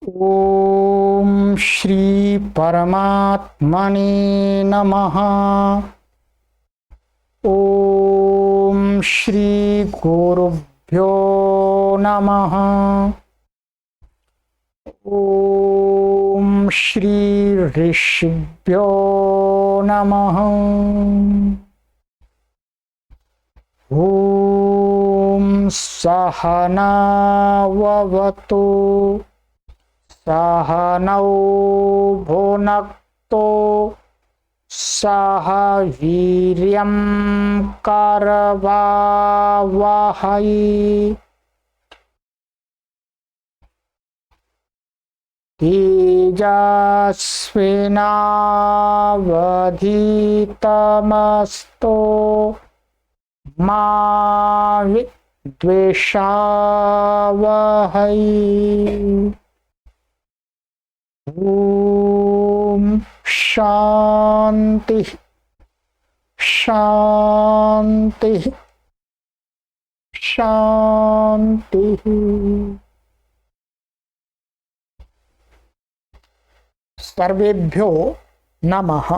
ओम श्री परमात्मने नमः। ओम श्री गुरुभ्यो नमः। ओम श्री ऋषिभ्यो नमः। ओम सहना ववतु सहनौ भुनक्तु सह वीर्यं करवावहै। तेजस्विनावधीतमस्तु मा विद्विषावहै। ओम शांति शांति शांति। सर्वेभ्यो नमः।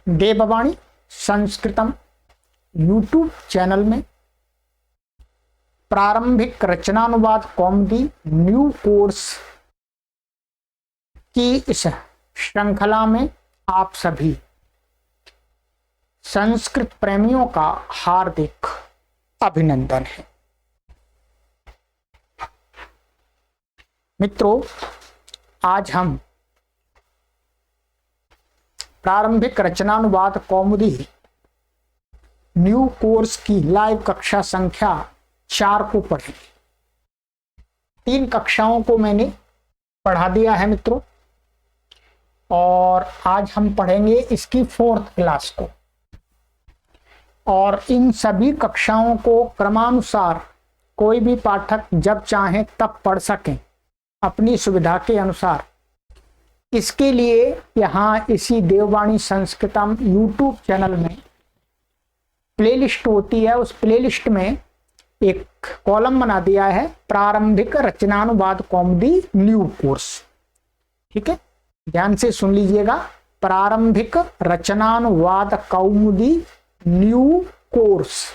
देववाणी संस्कृतम यूट्यूब चैनल में प्रारंभिक रचनानुवाद कौमुदी न्यू कोर्स की इस श्रृंखला में आप सभी संस्कृत प्रेमियों का हार्दिक अभिनंदन है। मित्रों, आज हम प्रारंभिक रचनानुवाद कौमुदी न्यू कोर्स की लाइव कक्षा संख्या 4 को पढ़ेंगे। 3 कक्षाओं को मैंने पढ़ा दिया है मित्रों, और आज हम पढ़ेंगे इसकी 4th क्लास को। और इन सभी कक्षाओं को क्रमानुसार कोई भी पाठक जब चाहे तब पढ़ सकें अपनी सुविधा के अनुसार। इसके लिए यहाँ इसी देववाणी संस्कृतम यूट्यूब चैनल में प्लेलिस्ट होती है, उस प्लेलिस्ट में एक कॉलम बना दिया है प्रारंभिक रचनानुवाद कौमुदी न्यू कोर्स। ठीक है, ध्यान से सुन लीजिएगा। प्रारंभिक रचनानुवाद कौमुदी न्यू कोर्स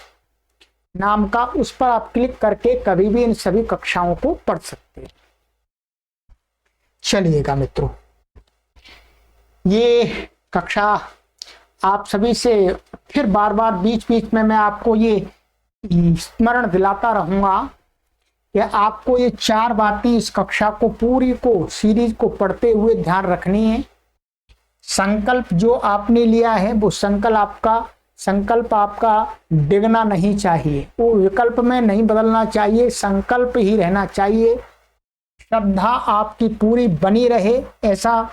नाम का, उस पर आप क्लिक करके कभी भी इन सभी कक्षाओं को पढ़ सकते हैं। चलिएगा मित्रों, ये कक्षा आप सभी से फिर बार बार बीच बीच में मैं आपको ये स्मरण दिलाता रहूंगा कि आपको ये 4 बातें इस कक्षा को पूरी को सीरीज को पढ़ते हुए ध्यान रखनी है। संकल्प जो आपने लिया है वो संकल्प आपका डिगना नहीं चाहिए, वो विकल्प में नहीं बदलना चाहिए, संकल्प ही रहना चाहिए। श्रद्धा आपकी पूरी बनी रहे ऐसा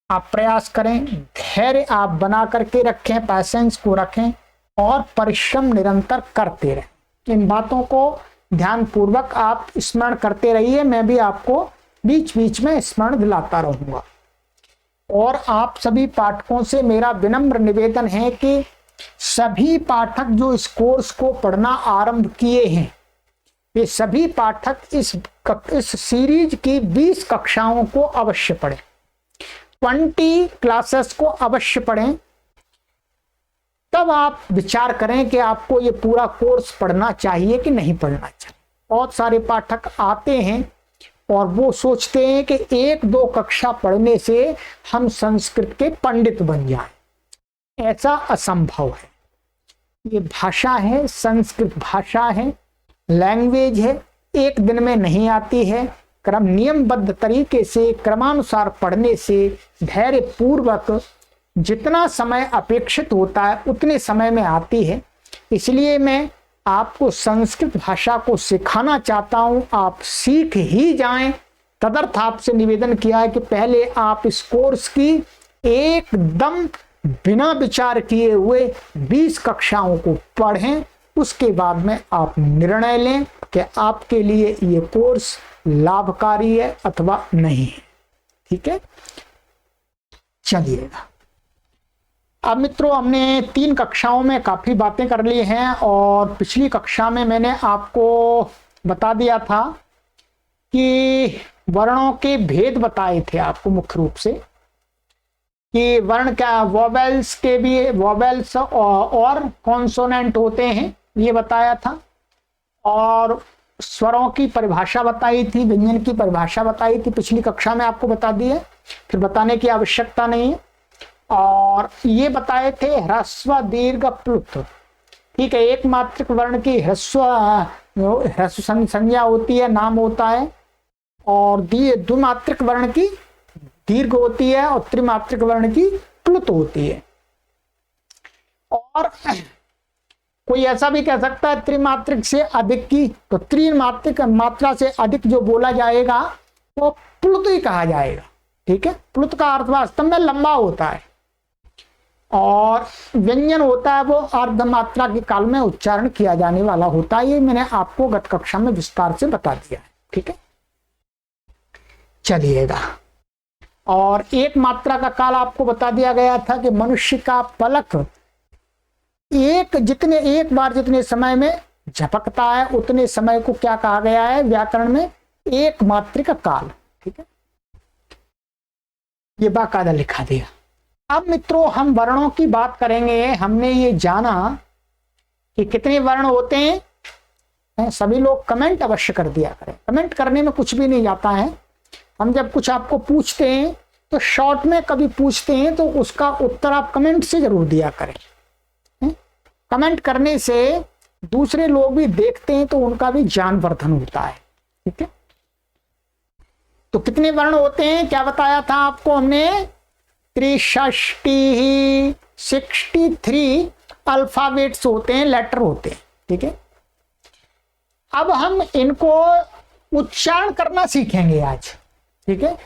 आप प्रयास करें। धैर्य आप बना करके रखें, पैसेंस को रखें और परिश्रम निरंतर करते रहें। इन बातों को ध्यान पूर्वक आप स्मरण करते रहिए। मैं भी आपको बीच बीच में स्मरण दिलाता रहूंगा। और आप सभी पाठकों से मेरा विनम्र निवेदन है कि सभी पाठक जो इस कोर्स को पढ़ना आरंभ किए हैं, वे सभी पाठक इस सीरीज की 20 कक्षाओं को अवश्य पढ़ें, 20 क्लासेस को अवश्य पढ़ें। तब आप विचार करें कि आपको ये पूरा कोर्स पढ़ना चाहिए कि नहीं पढ़ना चाहिए। बहुत सारे पाठक आते हैं और वो सोचते हैं कि 1-2 कक्षा पढ़ने से हम संस्कृत के पंडित बन जाएं। ऐसा असंभव है। ये भाषा है, संस्कृत भाषा है, लैंग्वेज है, एक दिन में नहीं आती है। नियमबद्ध तरीके से क्रमानुसार पढ़ने से, धैर्य पूर्वक जितना समय अपेक्षित होता है उतने समय में आती है। इसलिए मैं आपको संस्कृत भाषा को सिखाना चाहता हूं, आप सीख ही जाएं। तदर्थ आपसे निवेदन किया है कि पहले आप इस कोर्स की एकदम बिना विचार किए हुए 20 कक्षाओं को पढ़ें। उसके बाद में आप निर्णय लें कि आपके लिए ये कोर्स लाभकारी है अथवा नहीं है। ठीक है, चलिएगा। अब मित्रों, हमने 3 कक्षाओं में काफ़ी बातें कर ली हैं और पिछली कक्षा में मैंने आपको बता दिया था कि वर्णों के भेद बताए थे आपको मुख्य रूप से, कि वर्ण क्या, वोवेल्स के भी वोवेल्स और कॉन्सोनेंट होते हैं, ये बताया था। और स्वरों की परिभाषा बताई थी, व्यंजन की परिभाषा बताई थी, पिछली कक्षा में आपको बता दी है, फिर बताने की आवश्यकता नहीं है। और ये बताए थे ह्रस्व दीर्घ प्लुत, ठीक है। एक मात्रिक वर्ण की ह्रस्व संज्ञा होती है, नाम होता है, और द्विमात्रिक वर्ण की दीर्घ होती है, और त्रिमात्रिक वर्ण की प्लुत होती है। और कोई ऐसा भी कह सकता है त्रिमात्रिक से अधिक की, तो त्रिमात्रिक मात्रा से अधिक जो बोला जाएगा वो प्लुत ही कहा जाएगा, ठीक है। प्लुत का अर्थ वास्तव में लंबा होता है, और व्यंजन होता है वो अर्धमात्रा के काल में उच्चारण किया जाने वाला होता है। ये मैंने आपको गत कक्षा में विस्तार से बता दिया है, ठीक है। चलिएगा, और एक मात्रा का काल आपको बता दिया गया था कि मनुष्य का पलक एक बार जितने समय में झपकता है उतने समय को क्या कहा गया है व्याकरण में, एक मात्रिक काल, ठीक है। ये बाकायदा लिखा दिया। अब मित्रों हम वर्णों की बात करेंगे। हमने ये जाना कि कितने वर्ण होते हैं, सभी लोग कमेंट अवश्य कर दिया करें, कमेंट करने में कुछ भी नहीं जाता है। हम जब कुछ आपको पूछते हैं तो शॉर्ट में कभी पूछते हैं तो उसका उत्तर आप कमेंट से जरूर दिया करें। कमेंट करने से दूसरे लोग भी देखते हैं तो उनका भी ज्ञानवर्धन होता है, ठीक है। तो कितने वर्ण होते हैं, क्या बताया था आपको हमने, 63 अल्फाबेट्स होते हैं, लेटर होते हैं, ठीक है। अब हम इनको उच्चारण करना सीखेंगे आज, ठीक है।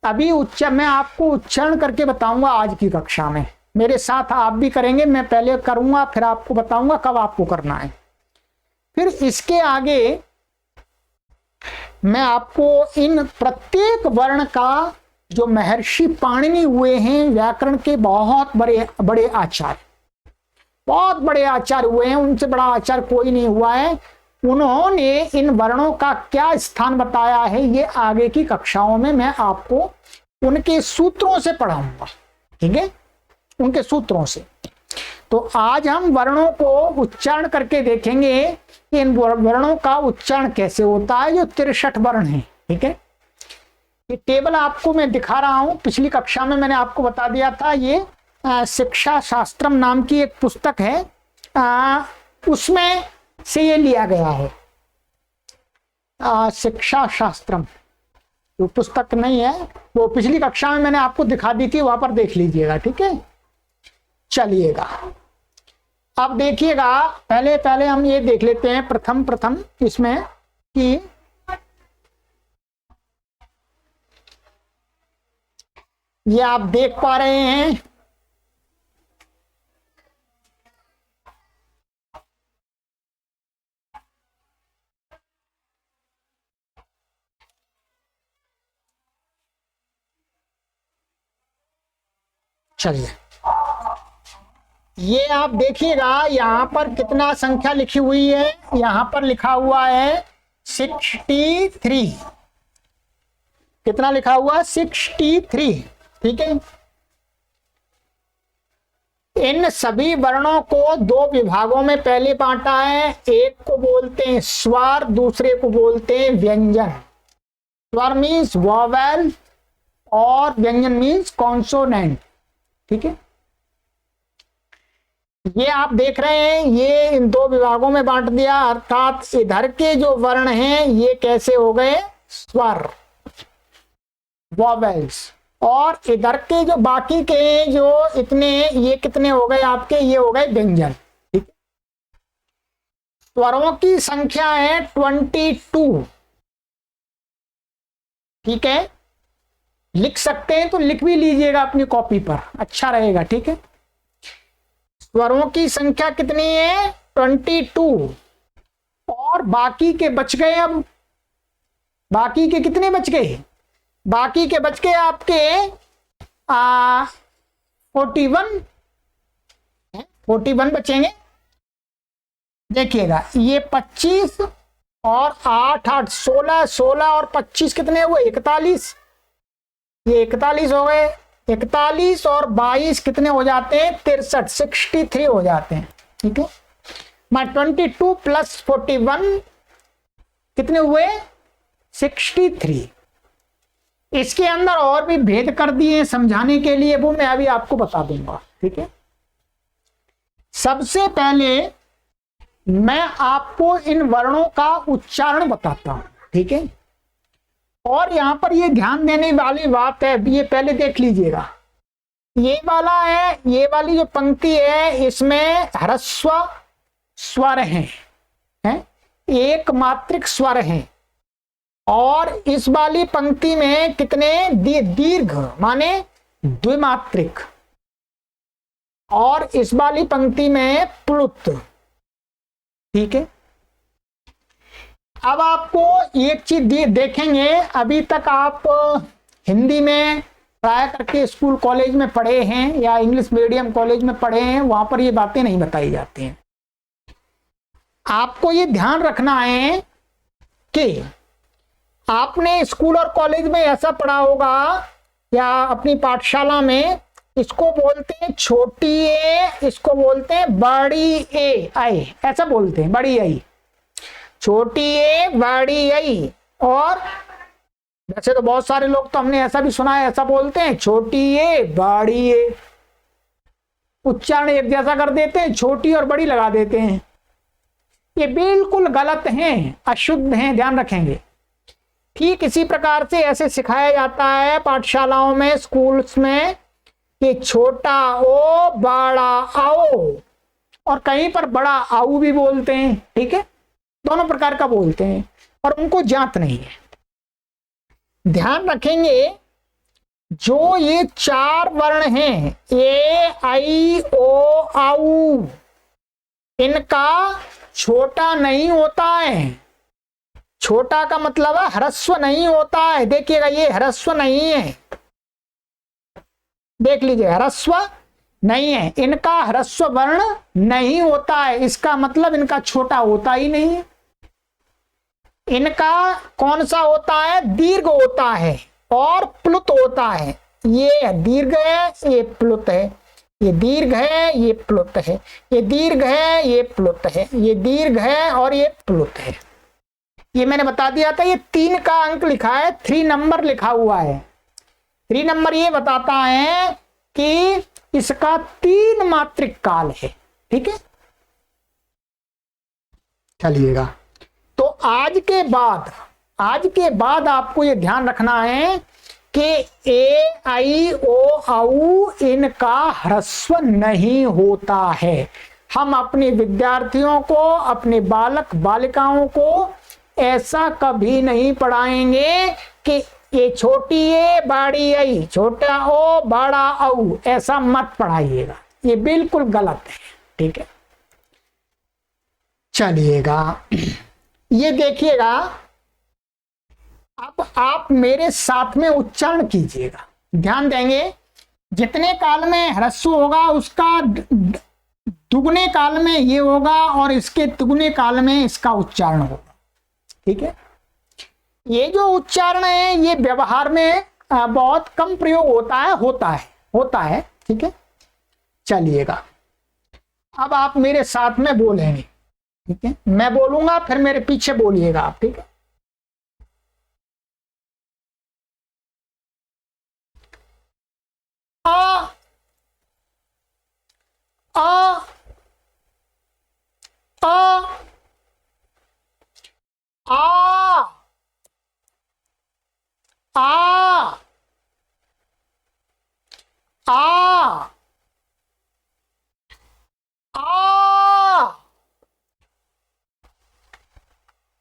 अभी मैं आपको उच्चारण करके बताऊंगा आज की कक्षा में, मेरे साथ आप भी करेंगे, मैं पहले करूंगा फिर आपको बताऊंगा कब आपको करना है। फिर इसके आगे मैं आपको इन प्रत्येक वर्ण का, जो महर्षि पाणिनि हुए हैं व्याकरण के बहुत बड़े बड़े आचार्य, बहुत बड़े आचार्य हुए हैं, उनसे बड़ा आचार्य कोई नहीं हुआ है, उन्होंने इन वर्णों का क्या स्थान बताया है ये आगे की कक्षाओं में मैं आपको उनके सूत्रों से पढ़ाऊंगा, ठीक है, उनके सूत्रों से। तो आज हम वर्णों को उच्चारण करके देखेंगे कि इन वर्णों का उच्चारण कैसे होता है, जो 63 वर्ण है, ठीक है। ये टेबल आपको मैं दिखा रहा हूं, पिछली कक्षा में मैंने आपको बता दिया था, ये शिक्षा शास्त्रम नाम की एक पुस्तक है, उसमें से ये लिया गया है। शिक्षा शास्त्रम जो पुस्तक नहीं है वो पिछली कक्षा में मैंने आपको दिखा दी थी, वहां पर देख लीजिएगा, ठीक है। चलिएगा, अब देखिएगा, पहले हम ये देख लेते हैं प्रथम इसमें कि ये आप देख पा रहे हैं, चलिए ये आप देखिएगा यहां पर कितना संख्या लिखी हुई है, यहां पर लिखा हुआ है 63, कितना लिखा हुआ 63, ठीक है। इन सभी वर्णों को दो विभागों में पहले बांटा है, एक को बोलते हैं स्वर, दूसरे को बोलते हैं व्यंजन। स्वर मीन्स वोवेल और व्यंजन मीन्स कॉन्सोनेंट, ठीक है। ये आप देख रहे हैं, ये इन दो विभागों में बांट दिया, अर्थात इधर के जो वर्ण हैं ये कैसे हो गए स्वर, वोवेल्स, और इधर के जो बाकी के जो इतने, ये कितने हो गए आपके, ये हो गए व्यंजन, ठीक। स्वरों की संख्या है 22, ठीक है। लिख सकते हैं तो लिख भी लीजिएगा अपनी कॉपी पर, अच्छा रहेगा, ठीक है। स्वरों की संख्या कितनी है 22, और बाकी के बच गए, अब बाकी के कितने बच गए, बाकी के बच गए आपके 41 बचेंगे। देखिएगा ये 25 और 8 8 16, 16 और 25 कितने हुए? 41। ये 41 हो गए। 41 और 22 कितने हो जाते हैं? 63, 63 हो जाते हैं। ठीक है, मैं 22 प्लस 41 कितने हुए? 63। इसके अंदर और भी भेद कर दिए समझाने के लिए, वो मैं अभी आपको बता दूंगा। ठीक है, सबसे पहले मैं आपको इन वर्णों का उच्चारण बताता हूं। ठीक है, और यहां पर ये ध्यान देने वाली बात है, ये पहले देख लीजिएगा। ये वाला है, ये वाली जो पंक्ति है इसमें ह्रस्व स्वर हैं, एक मात्रिक स्वर हैं। और इस वाली पंक्ति में कितने? दीर्घ माने द्विमात्रिक। और इस वाली पंक्ति में प्लुत। ठीक है, अब आपको एक चीज देखेंगे, अभी तक आप हिंदी में प्राय करके स्कूल कॉलेज में पढ़े हैं या इंग्लिश मीडियम कॉलेज में पढ़े हैं, वहां पर ये बातें नहीं बताई जाती हैं। आपको ये ध्यान रखना है कि आपने स्कूल और कॉलेज में ऐसा पढ़ा होगा या अपनी पाठशाला में, इसको बोलते हैं छोटी ए, इसको बोलते हैं बड़ी ए, आई, ऐसा बोलते हैं, बड़ी आई, छोटी ए, बड़ी आई। और वैसे तो बहुत सारे लोग तो हमने ऐसा भी सुना है, ऐसा बोलते हैं छोटी ए, बड़ी ए, उच्चारण एक जैसा कर देते हैं, छोटी और बड़ी लगा देते हैं। ये बिल्कुल गलत हैं, अशुद्ध हैं, ध्यान रखेंगे। ठीक इसी प्रकार से ऐसे सिखाया जाता है पाठशालाओं में, स्कूल्स में, कि छोटा ओ बड़ा आओ, और कहीं पर बड़ा आऊ भी बोलते हैं। ठीक है, दोनों प्रकार का बोलते हैं और उनको जांच नहीं है। ध्यान रखेंगे, जो ये 4 वर्ण हैं, ए आई ओ आऊ, इनका छोटा नहीं होता है। छोटा का मतलब है ह्रस्व नहीं होता है। देखिएगा, ये ह्रस्व नहीं है, देख लीजिए, ह्रस्व नहीं है, इनका ह्रस्व वर्ण नहीं होता है। इसका मतलब इनका छोटा होता ही नहीं है। इनका कौन सा होता है? दीर्घ होता है और प्लुत होता है। ये दीर्घ है, ये प्लुत है, ये दीर्घ है, ये प्लुत है, ये दीर्घ है, ये प्लुत है, ये दीर्घ है और ये प्लुत है। ये मैंने बता दिया था, ये 3 का अंक लिखा है, 3 नंबर लिखा हुआ है। 3 नंबर ये बताता है कि इसका 3 मात्रिक काल है। ठीक है, चलिएगा। तो आज के बाद आपको ये ध्यान रखना है कि ए आई ओ आऊ इनका ह्रस्व नहीं होता है। हम अपने विद्यार्थियों को, अपने बालक बालिकाओं को ऐसा कभी नहीं पढ़ाएंगे कि ये छोटी ए बड़ी आई, छोटा ओ बड़ा औ, ऐसा मत पढ़ाइएगा, ये बिल्कुल गलत है। ठीक है, चलिएगा, ये देखिएगा, अब आप मेरे साथ में उच्चारण कीजिएगा, ध्यान देंगे। जितने काल में ह्रस्व होगा उसका दुगने काल में ये होगा और इसके दुगने काल में इसका उच्चारण होगा। ठीक है, ये जो उच्चारण है ये व्यवहार में बहुत कम प्रयोग होता है। ठीक है, चलिएगा, अब आप मेरे साथ में बोलेंगे। ठीक है, मैं बोलूंगा फिर मेरे पीछे बोलिएगा आप। ठीक है, आ आ आ आ आ आ आ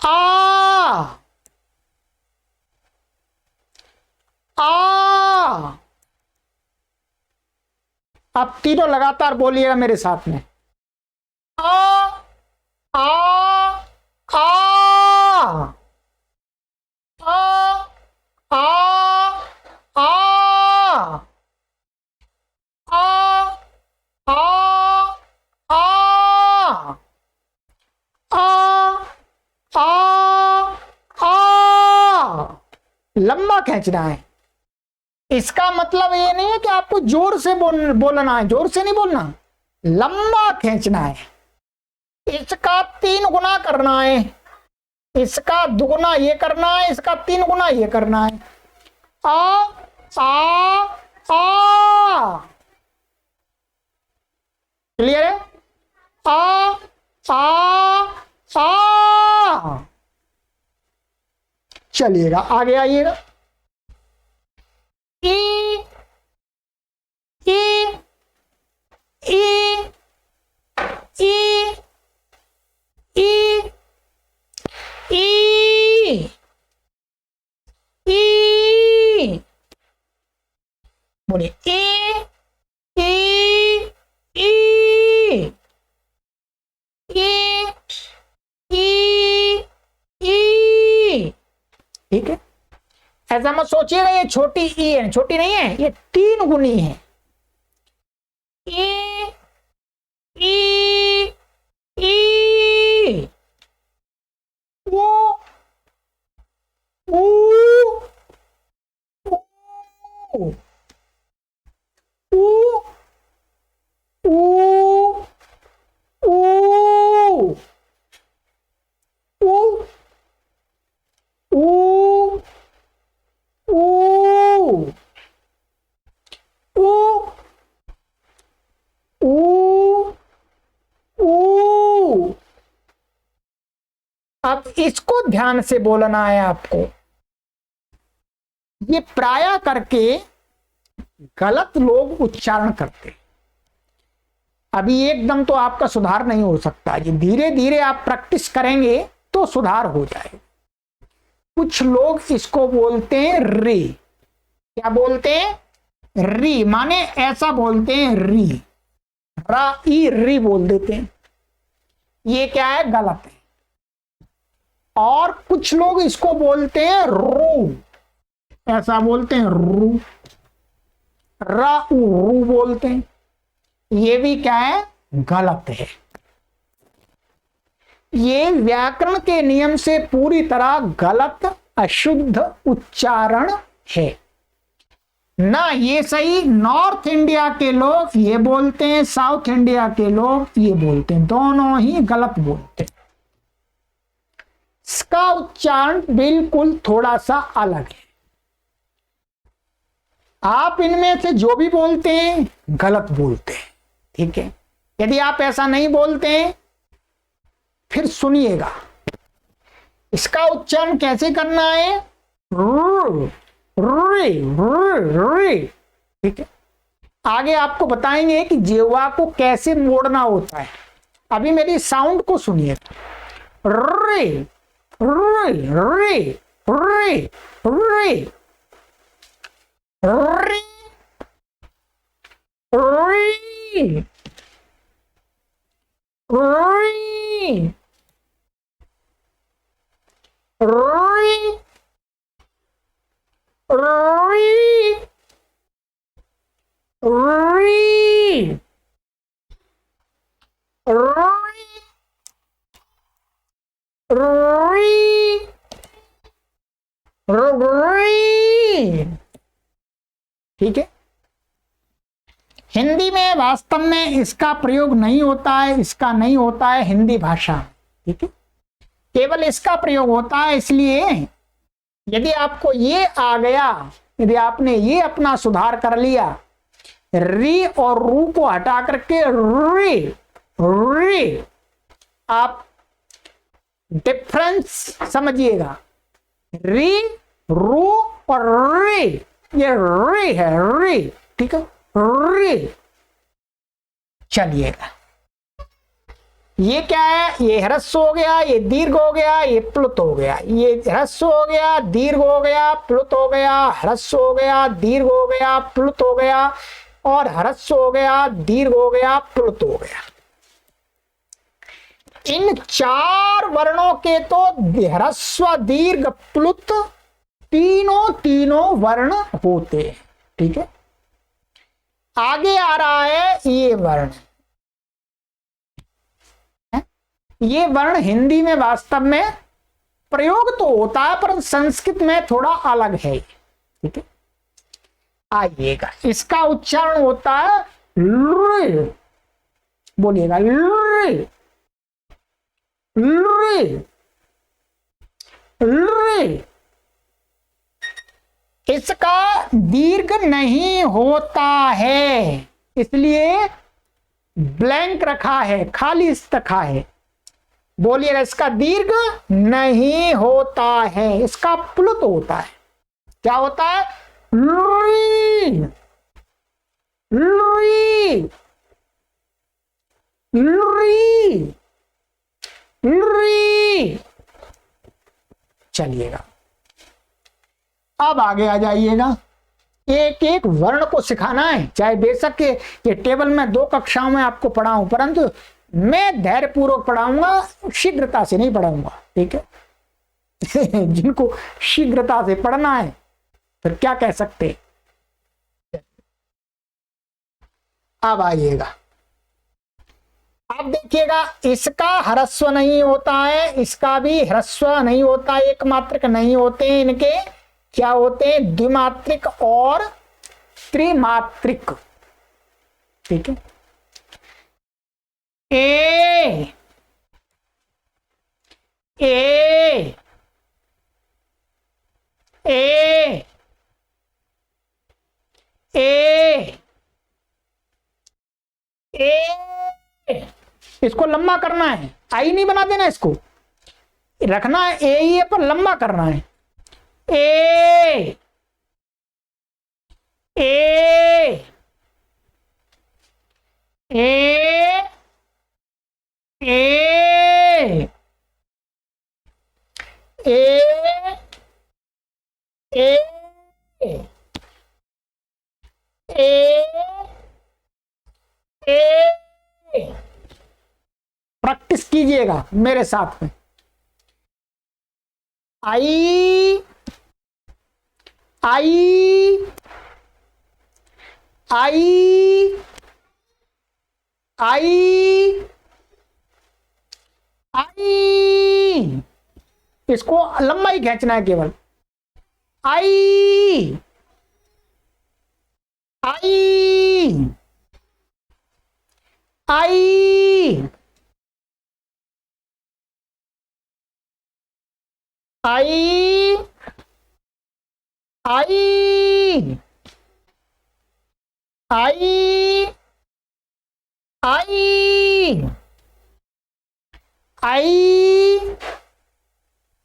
आ आ। आप तीनों लगातार बोलिएगा मेरे साथ में। आ आ आ आ आ आ आ आ आ आ लंबा खींचना है। इसका मतलब ये नहीं है कि आपको जोर से बोलना है, जोर से नहीं बोलना, लंबा खींचना है। इसका 3 गुना करना है, इसका दुगुना ये करना है, इसका 3 गुना ये करना है। आ आ आ, क्लियर है? आ आ आ, चलिएगा आगे आइएगा। ई ई ई ई ई ई ई, बोलिए ई ई ई ई ई, ठीक है? ऐसा मत सोचिएगा ये छोटी ई है, छोटी नहीं है, ये 3 गुनी है। ई ई ई, ओ ऊ ऊ ऊ ऊ ऊ ऊ ऊ। अब इसको ध्यान से बोलना है आपको। ये प्राय करके गलत लोग उच्चारण करते। अभी एकदम तो आपका सुधार नहीं हो सकता, ये धीरे धीरे आप प्रैक्टिस करेंगे तो सुधार हो जाएगा। कुछ लोग इसको बोलते हैं री। क्या बोलते हैं? री, माने ऐसा बोलते हैं री, रा ई री बोल देते हैं। ये क्या है? गलत है। और कुछ लोग इसको बोलते हैं रू, ऐसा बोलते हैं रू, रा ऊ रू बोलते हैं। ये भी क्या है? गलत है। ये व्याकरण के नियम से पूरी तरह गलत अशुद्ध उच्चारण है ना। ये सही नॉर्थ इंडिया के लोग ये बोलते हैं, साउथ इंडिया के लोग ये बोलते हैं, दोनों ही गलत बोलते हैं। इसका उच्चारण बिल्कुल थोड़ा सा अलग है। आप इनमें से जो भी बोलते हैं गलत बोलते हैं, ठीक है? यदि आप ऐसा नहीं बोलते हैं फिर सुनिएगा इसका उच्चारण कैसे करना है। ठीक है? आगे आपको बताएंगे कि जिह्वा को कैसे मोड़ना होता है। अभी मेरी साउंड को सुनिएगा। रे रे रे रे रे रे रे ठीक है? हिंदी में वास्तव में इसका प्रयोग नहीं होता है, इसका नहीं होता है हिंदी भाषा, ठीक है? केवल इसका प्रयोग होता है। इसलिए यदि आपको ये आ गया, यदि आपने ये अपना सुधार कर लिया, री और रू को हटा करके रे रे, आप डिफरेंस समझिएगा। री रू और रे, ये रे है, रे, ठीक है? रे। चलिएगा, ये क्या है? ये ह्रस्व हो गया, ये दीर्घ हो गया, ये प्लुत हो गया। ये ह्रस्व हो गया, दीर्घ हो गया, प्लुत हो गया, ह्रस्व हो गया, दीर्घ हो गया, प्लुत हो गया, और ह्रस्व हो गया, दीर्घ हो गया, प्लुत हो गया। इन 4 वर्णों के तो ह्रस्व दीर्घ प्लुत तीनों वर्ण होते हैं, ठीक है? आगे आ रहा है ये वर्ण। ये वर्ण हिंदी में वास्तव में प्रयोग तो होता है पर संस्कृत में थोड़ा अलग है, ठीक है। आइएगा, इसका उच्चारण होता है लृ, बोलिएगा लृ लृ लृ। इसका दीर्घ नहीं होता है, इसलिए ब्लैंक रखा है, खाली रखा है। बोलिएगा, इसका दीर्घ नहीं होता है, इसका प्लुत होता है। क्या होता है? Louis Louis Louis Louis. चलिएगा, अब आगे आ जाइएगा। एक एक वर्ण को सिखाना है, चाहे बेशक के ये टेबल में 2 कक्षाओं में आपको पढ़ाऊं, परंतु मैं धैर्यपूर्वक पढ़ाऊंगा, शीघ्रता से नहीं पढ़ाऊंगा, ठीक है। जिनको शीघ्रता से पढ़ना है फिर क्या कह सकते। अब आइएगा, अब देखिएगा, इसका ह्रस्व नहीं होता है, इसका भी ह्रस्व नहीं होता, एक मात्रक नहीं होते हैं, इनके क्या होते हैं? द्विमात्रिक और त्रिमात्रिक, ठीक है। ए ए ए ए ए, इसको लंबा करना है, आई नहीं बना देना, इसको रखना है ए पर, लंबा करना है। ए ए ए ए ए ए ए। प्रैक्टिस कीजिएगा मेरे साथ में। आई आई आई आई आई, इसको लंबा ही खींचना है केवल। आई आई आई आई आई आई आई आई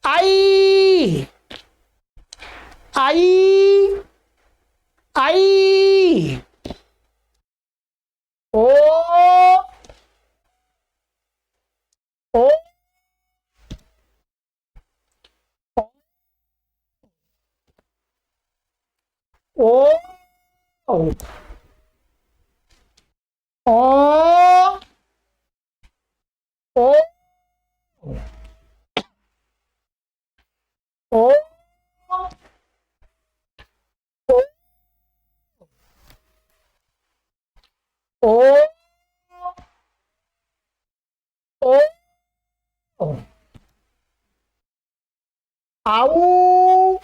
आई आई आई ओ ओ ओ ओ ओ ओ ओ ओ ओ ओ आऊ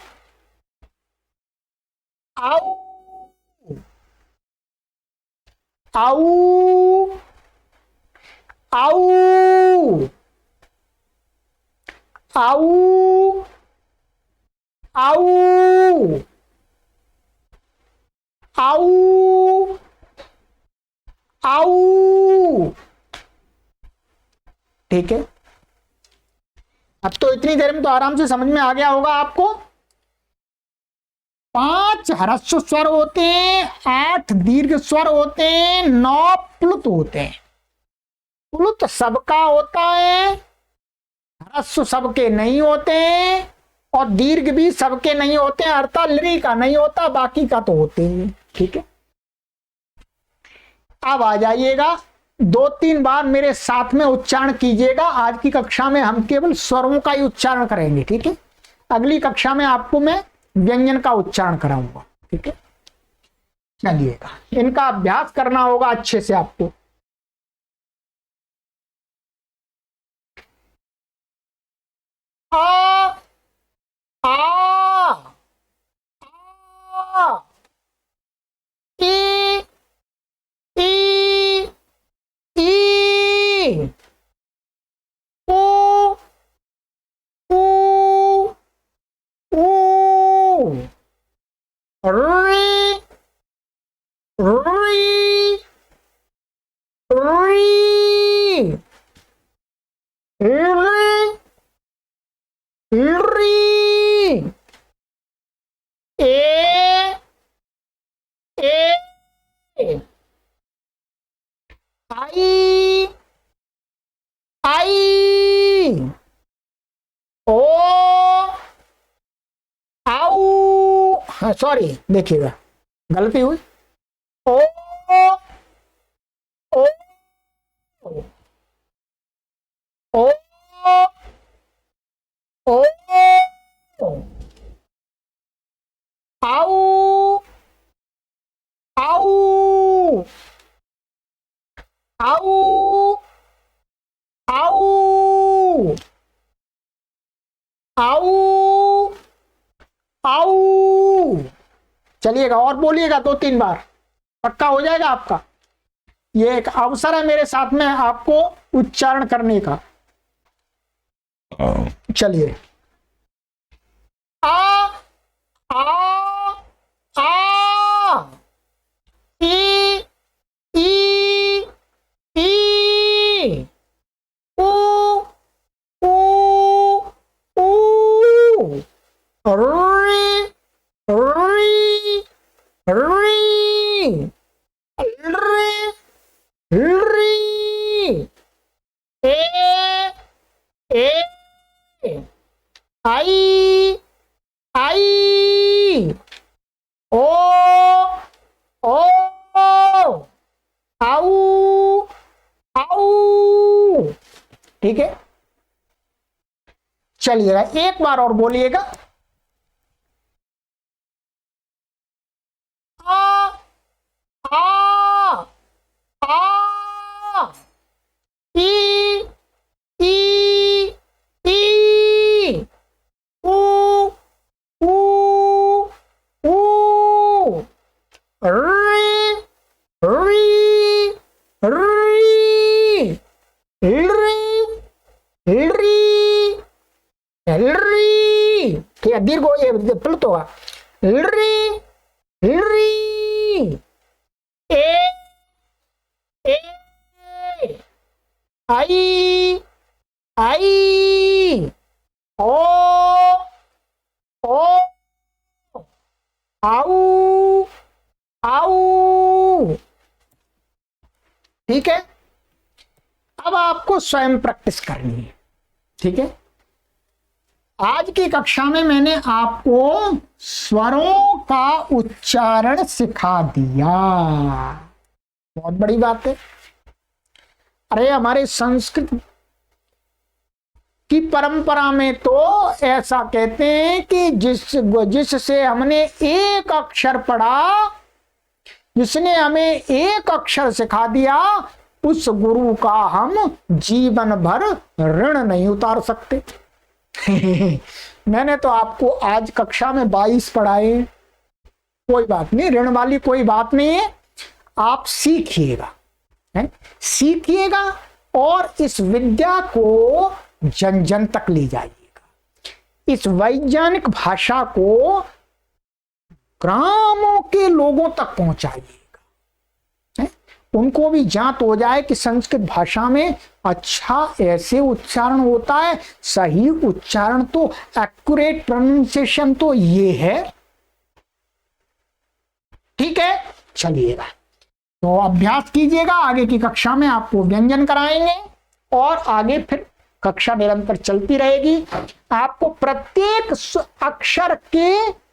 आऊ आऊ आऊ आऊ आऊ आऊ आऊ, ठीक है। अब तो इतनी देर में तो आराम से समझ में आ गया होगा आपको। 5 ह्रस्व स्वर होते हैं, 8 दीर्घ स्वर होते हैं, 9 प्लुत होते हैं। प्लुत सबका होता है, ह्रस्व सबके नहीं होते हैं, और दीर्घ भी सबके नहीं होते हैं, अर्थात लृ का नहीं होता, बाकी का तो होते हैं, ठीक है। अब आ जाइएगा, 2-3 बार मेरे साथ में उच्चारण कीजिएगा। आज की कक्षा में हम केवल स्वरों का ही उच्चारण करेंगे, ठीक है। अगली कक्षा में आपको मैं व्यंजन का उच्चारण कराऊंगा, ठीक है। चलिएगा, इनका अभ्यास करना होगा अच्छे से आपको। आ ऊ ऊ ऊ री री री री ए आई आई ओ आऊ, हाँ सॉरी देखिएगा गलती हुई, ओ ओ ओ ओ आऊ आऊ आऊ आऊ आऊ आऊ। चलिएगा और बोलिएगा 2-3 बार, पक्का हो जाएगा आपका। ये एक अवसर है मेरे साथ में आपको उच्चारण करने का। चलिए आ आ आ ई ई ई ऊ ऊ ऊ री री री री ए आई आई ओ ओ आऊ आऊ। ठीक है, चलिएगा एक बार और बोलिएगा आ आ आ ई ई ई ऊ ऊ ऊ री री री री री। ठीक है, दीर्घ ये प्लुत होगा, री री ए आई आई ओ ओ आऊ आऊ। ठीक है, अब आपको स्वयं प्रैक्टिस करनी है। ठीक है, आज की कक्षा में मैंने आपको स्वरों का उच्चारण सिखा दिया, बहुत बड़ी बात है। अरे हमारे संस्कृत की परंपरा में तो ऐसा कहते हैं कि जिससे हमने एक अक्षर पढ़ा, जिसने हमें एक अक्षर सिखा दिया, उस गुरु का हम जीवन भर ऋण नहीं उतार सकते। मैंने तो आपको आज कक्षा में 22 पढ़ाए, कोई बात नहीं, ऋण वाली कोई बात नहीं है। आप सीखिएगा, सीखिएगा और इस विद्या को जन जन तक ले जाइएगा। इस वैज्ञानिक भाषा को ग्रामों के लोगों तक पहुंचाइएगा, उनको भी जांच हो जाए कि संस्कृत भाषा में अच्छा ऐसे उच्चारण होता है। सही उच्चारण तो, एक्यूरेट प्रोनाउंसिएशन तो ये है। ठीक है, चलिएगा तो अभ्यास कीजिएगा। आगे की कक्षा में आपको व्यंजन कराएंगे और आगे फिर कक्षा निरंतर चलती रहेगी। आपको प्रत्येक अक्षर के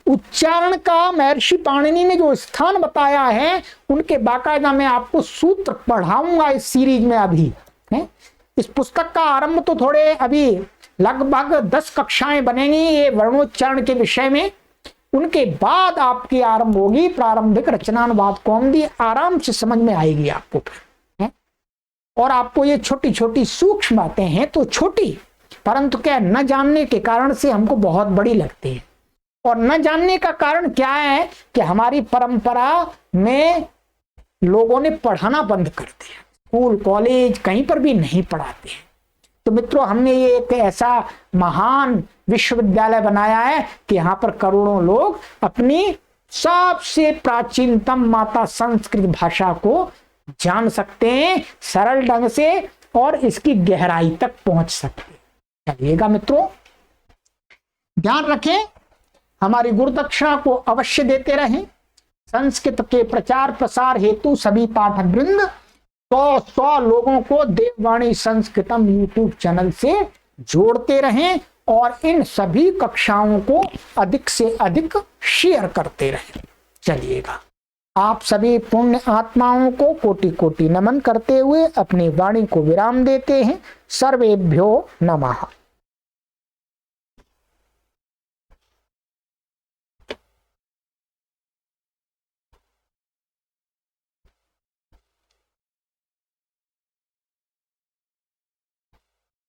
उच्चारण का महर्षि पाणिनि ने जो स्थान बताया है, उनके बाकायदा मैं आपको सूत्र पढ़ाऊंगा इस सीरीज में। अभी है इस पुस्तक का आरंभ तो थोड़े अभी लगभग 10 कक्षाएं बनेंगी ये वर्णोच्चारण के विषय में। उनके बाद आपकी आरंभ होगी प्रारंभिक रचनानुवाद कौमुदी, आराम से समझ में आएगी आपको फिर। और आपको ये छोटी छोटी सूक्ष्म बातें हैं तो छोटी, परंतु क्या न जानने के कारण से हमको बहुत बड़ी लगती है। और न जानने का कारण क्या है कि हमारी परंपरा में लोगों ने पढ़ाना बंद कर दिया, स्कूल कॉलेज कहीं पर भी नहीं पढ़ाते हैं। तो मित्रों, हमने ये एक ऐसा महान विश्वविद्यालय बनाया है कि यहाँ पर करोड़ों लोग अपनी सबसे प्राचीनतम माता संस्कृत भाषा को जान सकते हैं सरल ढंग से और इसकी गहराई तक पहुंच सकते हैं। चलिएगा मित्रों, ध्यान रखें, हमारी गुरुदक्षिणा को अवश्य देते रहें। संस्कृत के प्रचार प्रसार हेतु सभी पाठक वृंद 100 लोगों को देववाणी संस्कृतम यूट्यूब चैनल से जोड़ते रहें और इन सभी कक्षाओं को अधिक से अधिक शेयर करते रहें। चलिएगा, आप सभी पुण्य आत्माओं को कोटि कोटि नमन करते हुए अपनी वाणी को विराम देते हैं। सर्वेभ्यो नमः।